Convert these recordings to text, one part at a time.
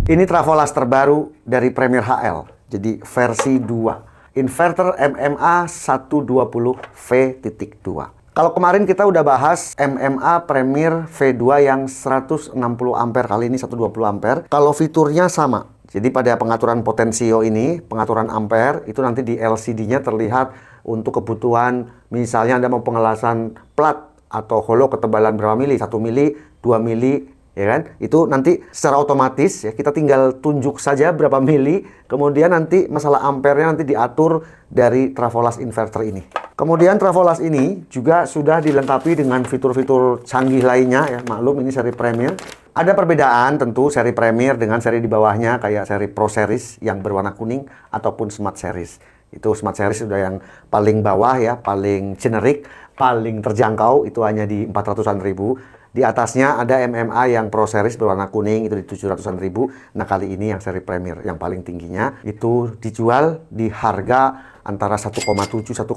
Ini Trafolas terbaru dari Premier HL, jadi versi 2. Inverter MMA 120V.2. Kalau kemarin kita udah bahas MMA Premier V2 yang 160 ampere, kali ini 120 ampere. Kalau fiturnya sama. Jadi pada pengaturan potensio ini, pengaturan ampere, itu nanti di LCD-nya terlihat untuk kebutuhan, misalnya Anda mau pengelasan plat atau holo ketebalan berapa mili, 1 mili, 2 mili, ya kan? Itu nanti secara otomatis ya, kita tinggal tunjuk saja berapa mili, kemudian nanti masalah ampernya nanti diatur dari Trafolas inverter ini. Kemudian Trafolas ini juga sudah dilengkapi dengan fitur-fitur canggih lainnya ya. Maklum ini seri Premier. Ada perbedaan tentu seri Premier dengan seri di bawahnya kayak seri Pro Series yang berwarna kuning ataupun Smart Series. Itu Smart Series sudah yang paling bawah ya, paling generik, paling terjangkau, itu hanya di 400-an ribu. Di atasnya ada MMA yang Pro Series berwarna kuning, itu di 700-an ribu. Nah kali ini yang seri Premier yang paling tingginya itu dijual di harga antara 1,7, 1,8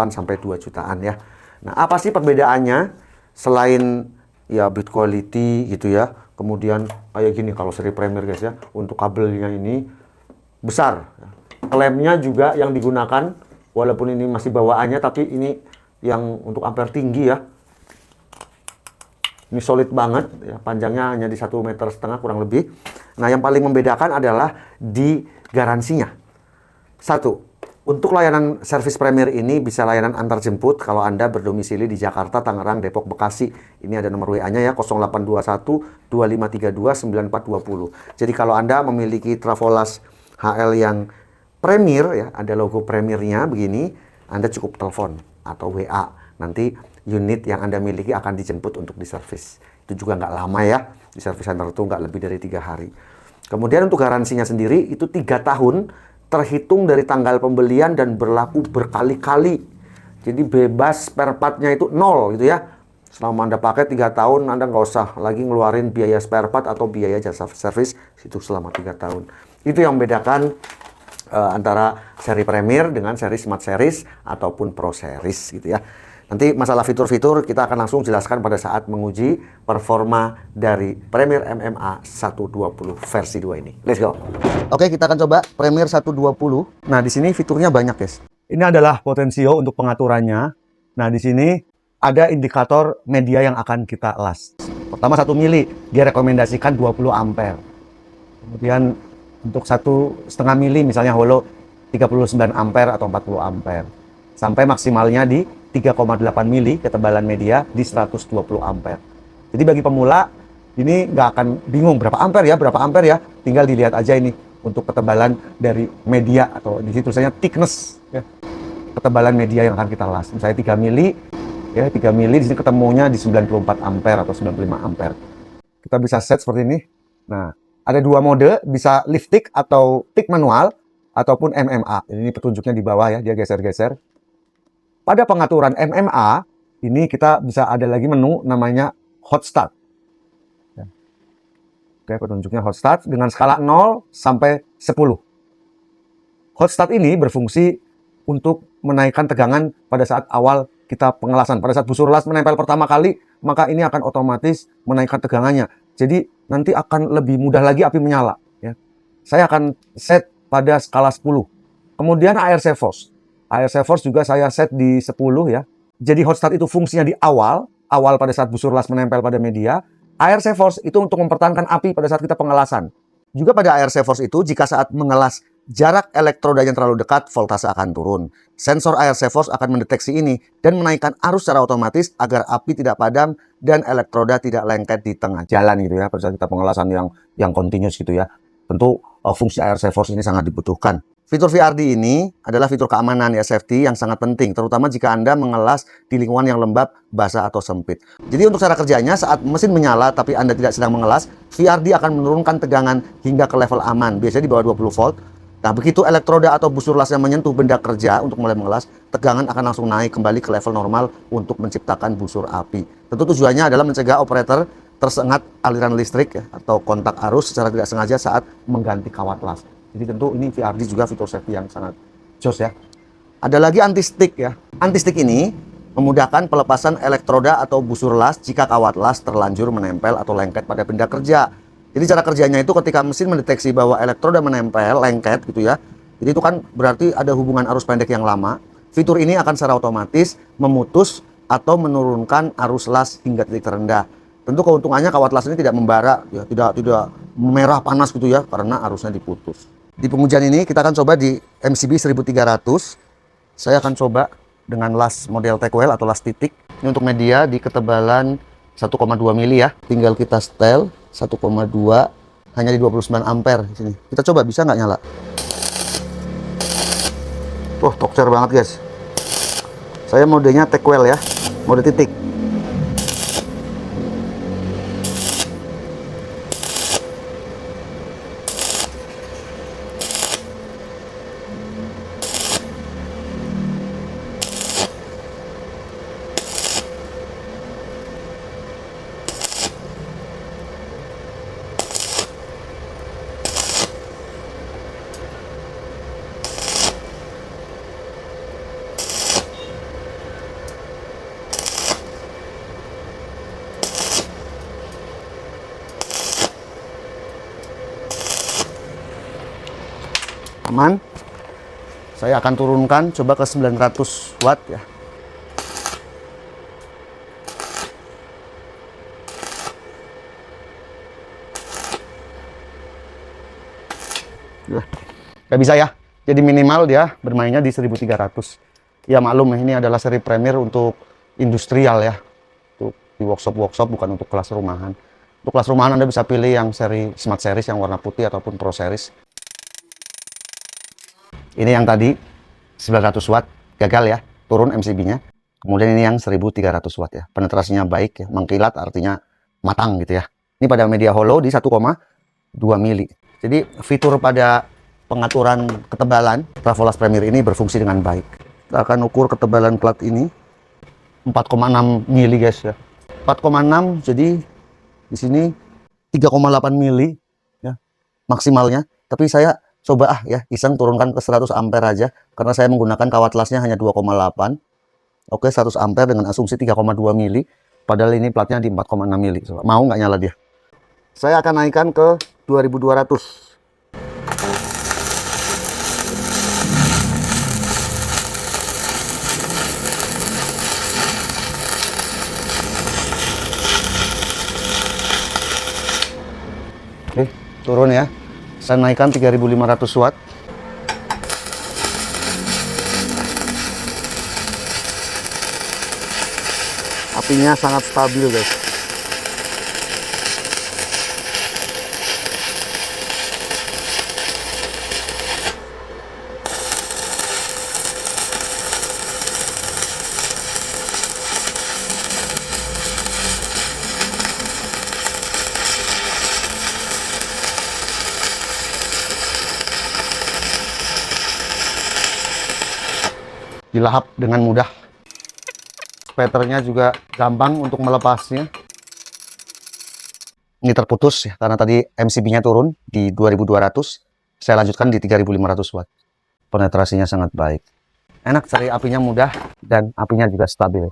sampai 2 jutaan ya. Nah apa sih perbedaannya selain ya build quality gitu ya. Kemudian kayak gini kalau seri Premier guys ya, untuk kabelnya ini besar. Klemnya juga yang digunakan, walaupun ini masih bawaannya, tapi ini yang untuk ampere tinggi ya. Ini solid banget, ya, panjangnya hanya di 1,5 meter kurang lebih. Nah, yang paling membedakan adalah di garansinya. Satu, untuk layanan servis Premier ini bisa layanan antar jemput kalau Anda berdomisili di Jakarta, Tangerang, Depok, Bekasi. Ini ada nomor WA-nya ya, 0821 2532 9420. Jadi kalau Anda memiliki Trafolas HL yang Premier ya, ada logo Premiernya begini, Anda cukup telepon atau WA. Nanti unit yang Anda miliki akan dijemput untuk diservis. Itu juga nggak lama ya, di service center itu nggak lebih dari 3 hari. Kemudian untuk garansinya sendiri itu 3 tahun terhitung dari tanggal pembelian dan berlaku berkali-kali. Jadi bebas spare part-nya itu 0 gitu ya. Selama Anda pakai 3 tahun, Anda nggak usah lagi ngeluarin biaya spare part atau biaya jasa servis itu selama 3 tahun. Itu yang membedakan antara seri Premier dengan seri Smart Series ataupun Pro Series gitu ya. Nanti masalah fitur-fitur kita akan langsung jelaskan pada saat menguji performa dari Premier MMA 120 versi 2 ini. Let's go. Oke, kita akan coba Premier 120. Nah, di sini fiturnya banyak, guys. Ini adalah potensio untuk pengaturannya. Nah, di sini ada indikator media yang akan kita las. Pertama 1 mili, dia rekomendasikan 20 ampere. Kemudian untuk 1,5 mili misalnya holo 39 ampere atau 40 ampere. Sampai maksimalnya di 3,8 mili ketebalan media di 120 ampere. Jadi bagi pemula ini nggak akan bingung berapa ampere ya, tinggal dilihat aja ini untuk ketebalan dari media atau di situ tulisannya thickness ya. Ketebalan media yang akan kita las. Misalnya 3 mili ya, 3 mili di sini ketemunya di 94 ampere atau 95 ampere. Kita bisa set seperti ini. Nah, ada 2 mode, bisa lift tick atau tick manual ataupun MMA. Ini petunjuknya di bawah ya, dia geser-geser. Pada pengaturan MMA, ini kita bisa ada lagi menu namanya Hot Start. Oke, petunjuknya Hot Start dengan skala 0 sampai 10. Hot Start ini berfungsi untuk menaikkan tegangan pada saat awal kita pengelasan. Pada saat busur las menempel pertama kali, maka ini akan otomatis menaikkan tegangannya. Jadi nanti akan lebih mudah lagi api menyala. Ya. Saya akan set pada skala 10. Kemudian ARC Force. ARC Force juga saya set di 10 ya. Jadi hot start itu fungsinya di awal pada saat busur las menempel pada media. ARC Force itu untuk mempertahankan api pada saat kita pengelasan. Juga pada ARC Force itu jika saat mengelas jarak elektroda yang terlalu dekat, voltase akan turun. Sensor ARC Force akan mendeteksi ini dan menaikkan arus secara otomatis agar api tidak padam dan elektroda tidak lengket di tengah jalan gitu ya. Pada saat kita pengelasan yang continuous gitu ya. Tentu fungsi ARC Force ini sangat dibutuhkan. Fitur VRD ini adalah fitur keamanan ya, safety yang sangat penting, terutama jika Anda mengelas di lingkungan yang lembab, basah, atau sempit. Jadi untuk cara kerjanya, saat mesin menyala tapi Anda tidak sedang mengelas, VRD akan menurunkan tegangan hingga ke level aman, biasanya di bawah 20 volt. Nah, begitu elektroda atau busur las yang menyentuh benda kerja untuk mulai mengelas, tegangan akan langsung naik kembali ke level normal untuk menciptakan busur api. Tentu tujuannya adalah mencegah operator tersengat aliran listrik ya, atau kontak arus secara tidak sengaja saat mengganti kawat las. Jadi tentu ini VRD juga fitur safety yang sangat jos ya. Ada lagi anti-stick ya. Anti-stick ini memudahkan pelepasan elektroda atau busur las jika kawat las terlanjur menempel atau lengket pada benda kerja. Jadi cara kerjanya itu ketika mesin mendeteksi bahwa elektroda menempel, lengket gitu ya. Jadi itu kan berarti ada hubungan arus pendek yang lama. Fitur ini akan secara otomatis memutus atau menurunkan arus las hingga titik terendah. Tentu keuntungannya kawat las ini tidak membara, ya, tidak merah panas gitu ya, karena arusnya diputus. Di pengujian ini kita akan coba di MCB 1300. Saya akan coba dengan las model Tackwell atau las titik. Ini untuk media di ketebalan 1,2 mili ya. Tinggal kita setel 1,2, hanya di 29 ampere di sini. Kita coba bisa nggak nyala? Wah, tokcer banget guys. Saya modenya Tackwell ya, mode titik. Aman. Saya akan turunkan coba ke 900 watt ya. Gak bisa ya. Jadi minimal dia bermainnya di 1300. Ya maklum ini adalah seri Premier untuk industrial ya. Untuk di workshop bukan untuk kelas rumahan. Untuk kelas rumahan Anda bisa pilih yang seri Smart Series yang warna putih ataupun Pro Series. Ini yang tadi 900 watt gagal ya, turun MCB-nya. Kemudian ini yang 1300 watt ya. Penetrasinya baik ya, mengkilat artinya matang gitu ya. Ini pada media hollow di 1,2 mili. Jadi fitur pada pengaturan ketebalan Trafolas Premier ini berfungsi dengan baik. Kita akan ukur ketebalan plat ini 4,6 mili guys ya. 4,6 jadi di sini 3,8 mili ya maksimalnya. Tapi saya coba ya iseng turunkan ke 100 ampere aja karena saya menggunakan kawat lasnya hanya 2,8. Oke, 100 ampere dengan asumsi 3,2 mili. Padahal ini platnya di 4,6 mili. Mau nggak nyala dia? Saya akan naikkan ke 2200. Oke, turun ya. Saya naikkan 3500 watt. Apinya sangat stabil guys. Dilahap dengan mudah. Spaternya juga gampang untuk melepasnya. Ini terputus ya karena tadi MCB-nya turun di 2200. Saya lanjutkan di 3500 watt. Penetrasinya sangat baik. Enak, cari apinya mudah dan apinya juga stabil.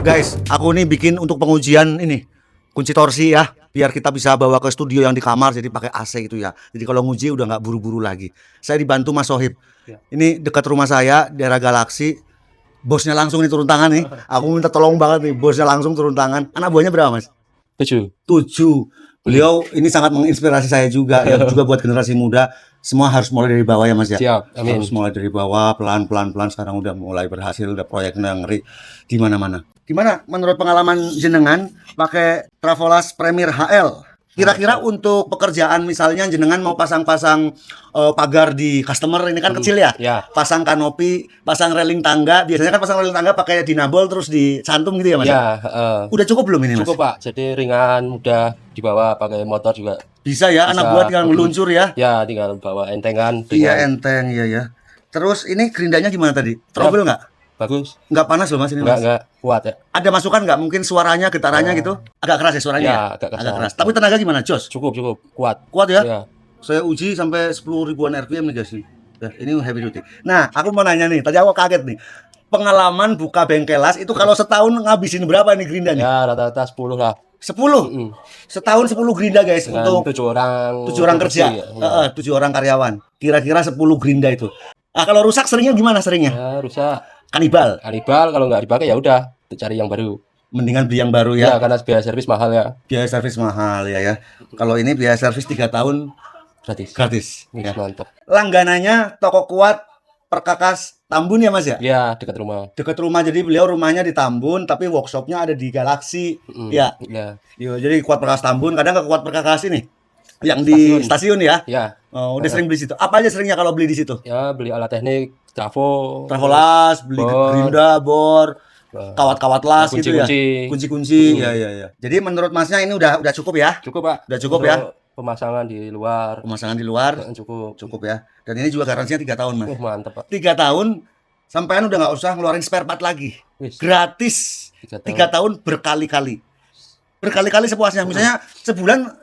Guys, aku nih bikin untuk pengujian ini kunci torsi ya, biar kita bisa bawa ke studio yang di kamar, jadi pakai AC itu ya. Jadi kalau nguji udah nggak buru-buru lagi. Saya dibantu Mas Sohib. Ini dekat rumah saya, daerah Galaksi. Bosnya langsung nih turun tangan nih. Aku minta tolong banget nih, bosnya langsung turun tangan. Anak buahnya berapa, Mas? 7. Beliau ini sangat menginspirasi saya juga, yang juga buat generasi muda. Semua harus mulai dari bawah ya, Mas ya. Siap, amin. Harus mulai dari bawah, pelan-pelan sekarang udah mulai berhasil, udah proyeknya ngeri di mana-mana. Gimana menurut pengalaman jenengan pakai Travelas Premier HL? Kira-kira untuk pekerjaan misalnya jenengan mau pasang-pasang pagar di customer ini kan kecil ya? Ya. Pasang kanopi, pasang railing tangga. Biasanya kan pasang railing tangga pakai dinabel terus dicantum gitu ya, Mas? Ya, Udah cukup belum ini, Mas? cukup Pak. Jadi ringan, mudah dibawa pakai motor juga. Bisa ya, Bisa. anak buah tinggal meluncur ya? Ya, tinggal bawa entengan. Iya, enteng, iya ya. Terus ini gerindanya gimana tadi? Trouble nggak? Bagus. Nggak panas loh, Mas, ini, Mas? Enggak kuat ya. Ada masukan nggak? Mungkin suaranya, getarannya gitu? Agak keras ya suaranya? Ya, agak keras. Tapi tenaga gimana, Jos? Cukup, kuat. Kuat ya? Ya. Saya uji sampai 10 ribuan RPM nih, guys. Ini heavy duty. Nah, aku mau nanya nih. Tadi aku kaget nih. Pengalaman buka bengkelas itu kalau setahun ngabisin berapa nih gerindanya? Ya, rata-rata 10 lah. 10? Setahun 10 gerinda, guys. Dengan Untuk 7 orang. 7 orang kerja. Ya. 7 orang karyawan. Kira-kira 10 gerinda itu. Nah, kalau rusak seringnya gimana seringnya? Ya, rusak. Kanibal. Kalau nggak dipakai ya udah, cari yang baru. Mendingan beli yang baru Ya, ya. karena biaya servis mahal ya. Biaya servis mahal ya. Kalau ini biaya servis 3 tahun gratis. Ya. Ya. Mantap. Langganannya toko kuat Perkakas Tambun ya, Mas ya? Ya, dekat rumah. Dekat rumah, jadi beliau rumahnya di Tambun tapi workshopnya ada di Galaksi. Ya. Ya. Yo, jadi kuat Perkakas Tambun, kadang ke kuat Perkakas ini yang di stasiun ya. Ya. Oh, udah sering beli situ. Apa aja seringnya kalau beli di situ? Ya, beli alat teknik, trafo, Travelas, beli bor, gerinda, bor, kawat-kawat las gitu ya. kunci-kunci. Kunci-kunci. Ya. Jadi menurut Masnya ini udah cukup ya? Cukup, Pak. Udah cukup Untuk ya? Pemasangan di luar. Pemasangan di luar Cukup. cukup ya. Dan ini juga garansinya 3 tahun, Mas. Mantap, Pak. 3 tahun sampean udah nggak usah ngeluarin spare part lagi. Wis. Gratis. 3 tahun berkali-kali. Berkali-kali sepuasnya. Misalnya sebulan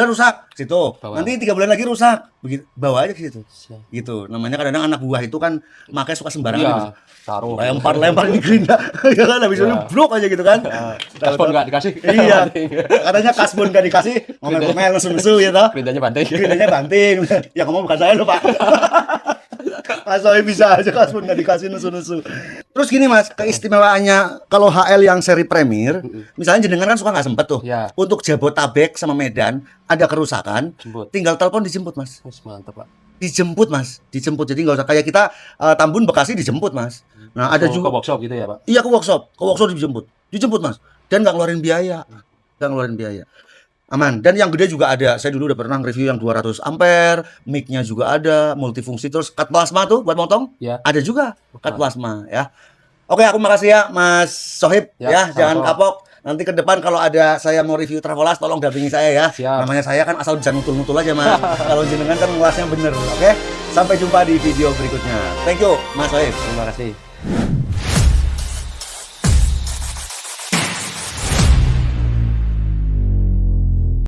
rusak, situ. Bawa. Nanti 3 bulan lagi rusak. Begitu, bawa aja ke situ. Siap. Gitu. Namanya kadang anak buah itu kan makanya suka sembarangan. Iya, gitu. taruh. Lempar di gerinda. Ya kan habis itu blok aja gitu kan. Kaspon nggak dikasih. Iya. Katanya kasbon nggak dikasih, ngomel-ngomel nesu-nesu ya toh. Perintahnya banting. Gerindanya banting. Ya ngomong bukan saya loh, Pak. Mas Soe bisa aja kasbon nggak dikasih nesu-nesu. Terus gini, Mas, keistimewaannya kalau HL yang seri Premier, misalnya jenengan kan suka nggak sempet tuh. Ya. Untuk Jabotabek sama Medan ada kerusakan, Jemput. tinggal telepon dijemput, Mas. Wis, mantap, Pak. Dijemput, Mas. Dijemput. Jadi nggak usah kayak kita Tambun Bekasi dijemput, Mas. Nah, ada Ke juga workshop gitu ya, Pak. iya ke workshop dijemput. Dijemput, Mas. Dan nggak ngeluarin biaya. Nggak ngeluarin biaya. Aman. Dan yang gede juga ada. Saya dulu udah pernah review yang 200 ampere, mic-nya juga ada, multifungsi, terus cut plasma tuh buat motong. Ya. Ada juga cut plasma ya. Oke, aku makasih ya Mas Sohib ya, jangan sama-sama. kapok. Nanti ke depan kalau ada saya mau review Travelas tolong dampingi saya ya. Siap. Namanya saya kan asal bisa nutul-nutul aja, Mas. Kalau jenengan kan ngelasnya bener. Oke? Sampai jumpa di video berikutnya. Thank you, Mas Sohib. Terima kasih.